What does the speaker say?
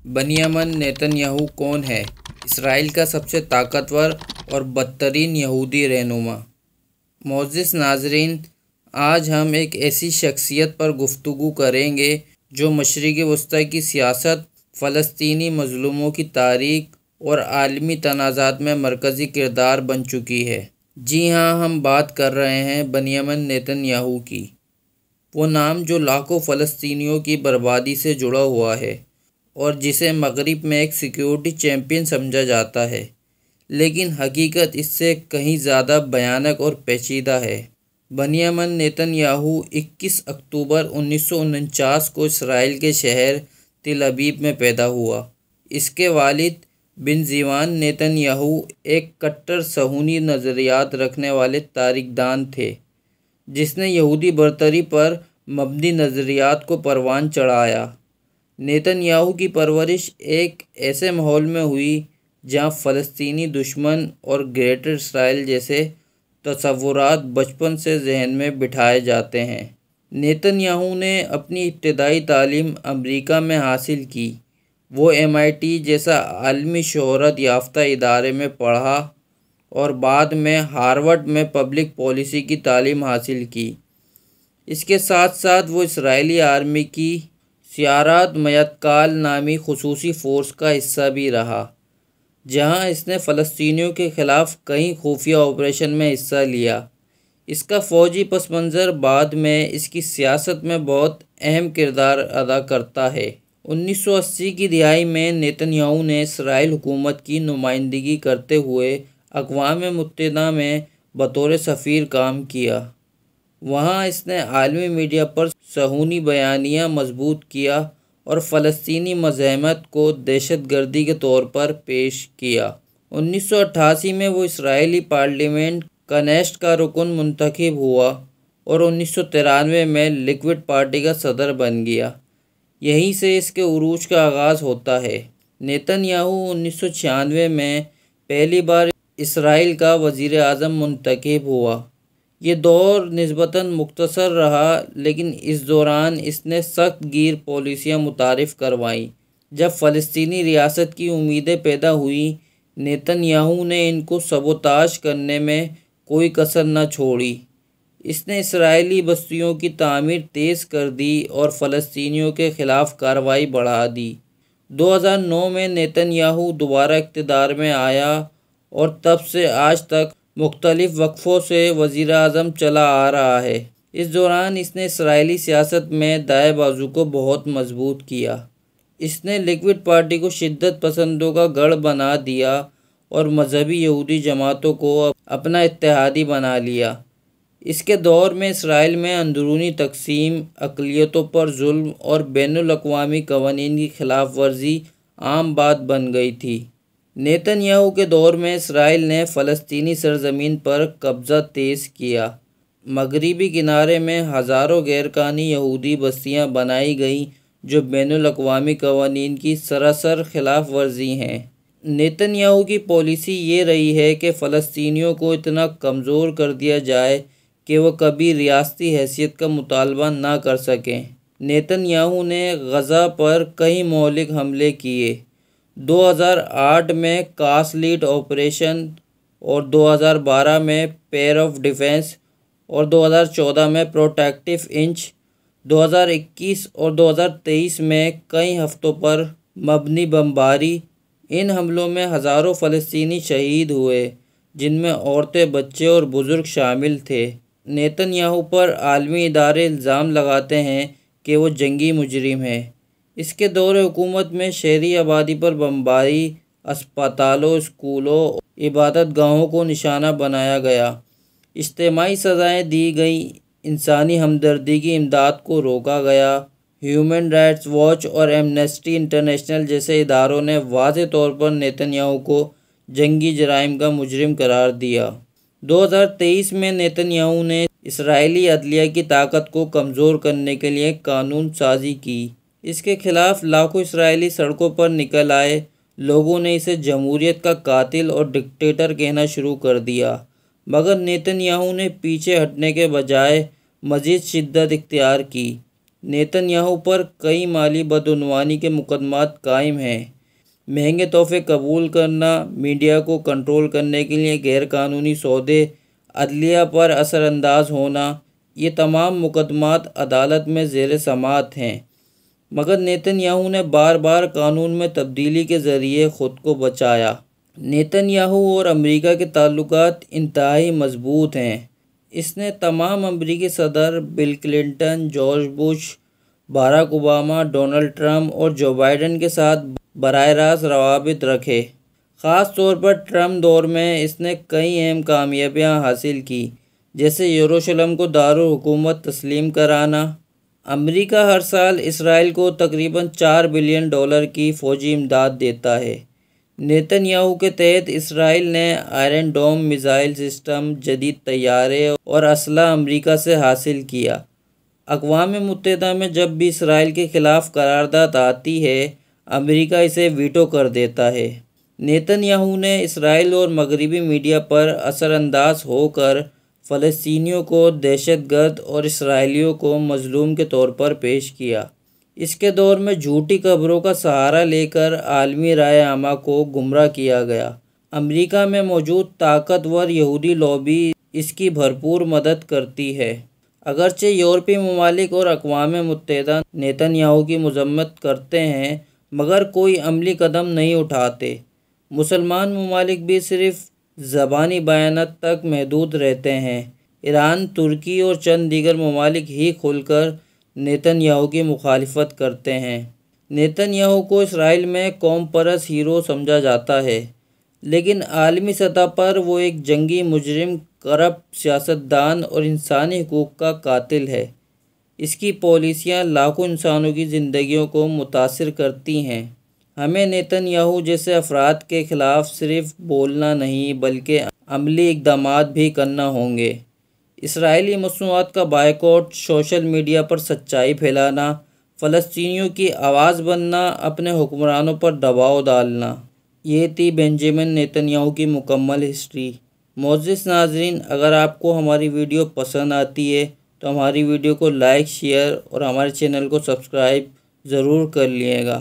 بنیامن Nitin Yahoo کون ہے؟ اسرائیل کا سب سے طاقتور اور بدترین یہودی رہنما۔ معزز ناظرین، آج ہم ایک ایسی شخصیت پر گفتگو کریں گے جو مشرق وسطی کی سیاست، فلسطینی مظلوموں کی تاریخ اور عالمی تنازعات میں مرکزی کردار بن چکی ہے۔ جی ہاں، ہم بات کر رہے ہیں بنیامن نیتن یاہو کی، وہ نام جو لاکھوں فلسطینیوں کی بربادی سے جڑا ہوا ہے اور جسے مغرب میں ایک سیکیورٹی چیمپئن سمجھا جاتا ہے، لیکن حقیقت اس سے کہیں زیادہ بھیانک اور پیچیدہ ہے۔ بنیامن نیتن یاہو 21 اکتوبر 1949 کو اسرائیل کے شہر تل ابیب میں پیدا ہوا۔ اس کے والد بنزیمان نیتن یاہو ایک کٹر صہیونی نظریات رکھنے والے تاریخ دان تھے، جس نے یہودی برتری پر مبنی نظریات کو پروان چڑھایا۔ نیتن یاہو کی پرورش ایک ایسے ماحول میں ہوئی جہاں فلسطینی دشمن اور گریٹر اسرائیل جیسے تصورات بچپن سے ذہن میں بٹھائے جاتے ہیں۔ نیتن یاہو نے اپنی ابتدائی تعلیم امریکہ میں حاصل کی۔ وہ MIT جیسا عالمی شہرت یافتہ ادارے میں پڑھا اور بعد میں ہارورڈ میں پبلک پالیسی کی تعلیم حاصل کی۔ اس کے ساتھ ساتھ وہ اسرائیلی آرمی کی سیارات میتکال نامی خصوصی فورس کا حصہ بھی رہا، جہاں اس نے فلسطینیوں کے خلاف کئی خفیہ آپریشن میں حصہ لیا۔ اس کا فوجی پس منظر بعد میں اس کی سیاست میں بہت اہم کردار ادا کرتا ہے۔ 1980 کی دہائی میں نیتن یاہو نے اسرائیل حکومت کی نمائندگی کرتے ہوئے اقوام متحدہ میں بطور سفیر کام کیا۔ وہاں اس نے عالمی میڈیا پر صہیونی بیانیہ مضبوط کیا اور فلسطینی مزاحمت کو دہشت گردی کے طور پر پیش کیا۔ 1988 میں وہ اسرائیلی پارلیمنٹ کنیسٹ کا رکن منتخب ہوا اور 1993 میں لیکوڈ پارٹی کا صدر بن گیا۔ یہیں سے اس کے عروج کا آغاز ہوتا ہے۔ نیتن یاہو 1996 میں پہلی بار اسرائیل کا وزیر اعظم منتخب ہوا۔ یہ دور نسبتاً مختصر رہا، لیکن اس دوران اس نے سخت گیر پالیسیاں متعارف کروائیں۔ جب فلسطینی ریاست کی امیدیں پیدا ہوئیں، نیتن یاہو نے ان کو سبوتاژ کرنے میں کوئی کسر نہ چھوڑی۔ اس نے اسرائیلی بستیوں کی تعمیر تیز کر دی اور فلسطینیوں کے خلاف کارروائی بڑھا دی۔ 2009 میں نیتن یاہو دوبارہ اقتدار میں آیا اور تب سے آج تک مختلف وقفوں سے وزیر اعظم چلا آ رہا ہے۔ اس دوران اس نے اسرائیلی سیاست میں دائیں بازو کو بہت مضبوط کیا۔ اس نے لیکوڈ پارٹی کو شدت پسندوں کا گڑھ بنا دیا اور مذہبی یہودی جماعتوں کو اپنا اتحادی بنا لیا۔ اس کے دور میں اسرائیل میں اندرونی تقسیم، اقلیتوں پر ظلم اور بین الاقوامی قوانین کی خلاف ورزی عام بات بن گئی تھی۔ نیتن یاہو کے دور میں اسرائیل نے فلسطینی سرزمین پر قبضہ تیز کیا۔ مغربی کنارے میں ہزاروں غیر قانونی یہودی بستیاں بنائی گئیں جو بین الاقوامی قوانین کی سراسر خلاف ورزی ہیں۔ نیتن یاہو کی پالیسی یہ رہی ہے کہ فلسطینیوں کو اتنا کمزور کر دیا جائے کہ وہ کبھی ریاستی حیثیت کا مطالبہ نہ کر سکیں۔ نیتن یاہو نے غزہ پر کئی مہلک حملے کیے۔ 2008 میں کاسٹ آپریشن اور 2012 میں پیر آف ڈیفنس اور 2014 میں پروٹیکٹیو انچ، 2021 اور 2023 میں کئی ہفتوں پر مبنی بمباری۔ ان حملوں میں ہزاروں فلسطینی شہید ہوئے، جن میں عورتیں، بچے اور بزرگ شامل تھے۔ نیتن یاہو پر عالمی ادارے الزام لگاتے ہیں کہ وہ جنگی مجرم ہے۔ اس کے دور حکومت میں شہری آبادی پر بمباری، اسپتالوں، اسکولوں، عبادت گاہوں کو نشانہ بنایا گیا، اجتماعی سزائیں دی گئیں، انسانی ہمدردی کی امداد کو روکا گیا۔ ہیومن رائٹس واچ اور ایمنسٹی انٹرنیشنل جیسے اداروں نے واضح طور پر نیتن یاہو کو جنگی جرائم کا مجرم قرار دیا۔ 2023 میں نیتن یاہو نے اسرائیلی عدلیہ کی طاقت کو کمزور کرنے کے لیے قانون سازی کی۔ اس کے خلاف لاکھوں اسرائیلی سڑکوں پر نکل آئے۔ لوگوں نے اسے جمہوریت کا قاتل اور ڈکٹیٹر کہنا شروع کر دیا، مگر نیتن یاہو نے پیچھے ہٹنے کے بجائے مزید شدت اختیار کی۔ نیتن یاہو پر کئی مالی بدعنوانی کے مقدمات قائم ہیں۔ مہنگے تحفے قبول کرنا، میڈیا کو کنٹرول کرنے کے لیے غیر قانونی سودے، عدلیہ پر اثر انداز ہونا، یہ تمام مقدمات عدالت میں زیر سماعت ہیں، مگر نیتن یاہو نے بار بار قانون میں تبدیلی کے ذریعے خود کو بچایا۔ نیتن یاہو اور امریکہ کے تعلقات انتہائی مضبوط ہیں۔ اس نے تمام امریکی صدر Bill Clinton, George Bush, Barack Obama, Donald Trump اور جو بائیڈن کے ساتھ براہ راست روابط رکھے۔ خاص طور پر ٹرمپ دور میں اس نے کئی اہم کامیابیاں حاصل کی، جیسے یروشلم کو دارالحکومت تسلیم کرانا۔ امریکہ ہر سال اسرائیل کو تقریباً $4 بلین کی فوجی امداد دیتا ہے۔ نیتن یاہو کے تحت اسرائیل نے آئرن ڈوم میزائل سسٹم، جدید طیارے اور اسلحہ امریکہ سے حاصل کیا۔ اقوام متحدہ میں جب بھی اسرائیل کے خلاف قرارداد آتی ہے، امریکہ اسے ویٹو کر دیتا ہے۔ نیتن یاہو نے اسرائیل اور مغربی میڈیا پر اثر انداز ہو کر فلسطینیوں کو دہشت گرد اور اسرائیلیوں کو مظلوم کے طور پر پیش کیا۔ اس کے دور میں جھوٹی خبروں کا سہارا لے کر عالمی رائے عامہ کو گمراہ کیا گیا۔ امریکہ میں موجود طاقتور یہودی لابی اس کی بھرپور مدد کرتی ہے۔ اگرچہ یورپی ممالک اور اقوام متحدہ نیتن یاہو کی مذمت کرتے ہیں، مگر کوئی عملی قدم نہیں اٹھاتے۔ مسلمان ممالک بھی صرف زبانی بیانات تک محدود رہتے ہیں۔ ایران، ترکی اور چند دیگر ممالک ہی کھل کر نیتن یاہو کی مخالفت کرتے ہیں۔ نیتن یاہو کو اسرائیل میں قوم پرست ہیرو سمجھا جاتا ہے، لیکن عالمی سطح پر وہ ایک جنگی مجرم، کرپٹ سیاستدان اور انسانی حقوق کا قاتل ہے۔ اس کی پالیسیاں لاکھوں انسانوں کی زندگیوں کو متاثر کرتی ہیں۔ ہمیں نیتن یاہو جیسے افراد کے خلاف صرف بولنا نہیں بلکہ عملی اقدامات بھی کرنا ہوں گے۔ اسرائیلی مصنوعات کا بائیکاٹ، سوشل میڈیا پر سچائی پھیلانا، فلسطینیوں کی آواز بننا، اپنے حکمرانوں پر دباؤ ڈالنا۔ یہ تھی بنجامن نیتن یاہو کی مکمل ہسٹری۔ معزز ناظرین، اگر آپ کو ہماری ویڈیو پسند آتی ہے تو ہماری ویڈیو کو لائک، شیئر اور ہمارے چینل کو سبسکرائب ضرور کر لیجیے گا۔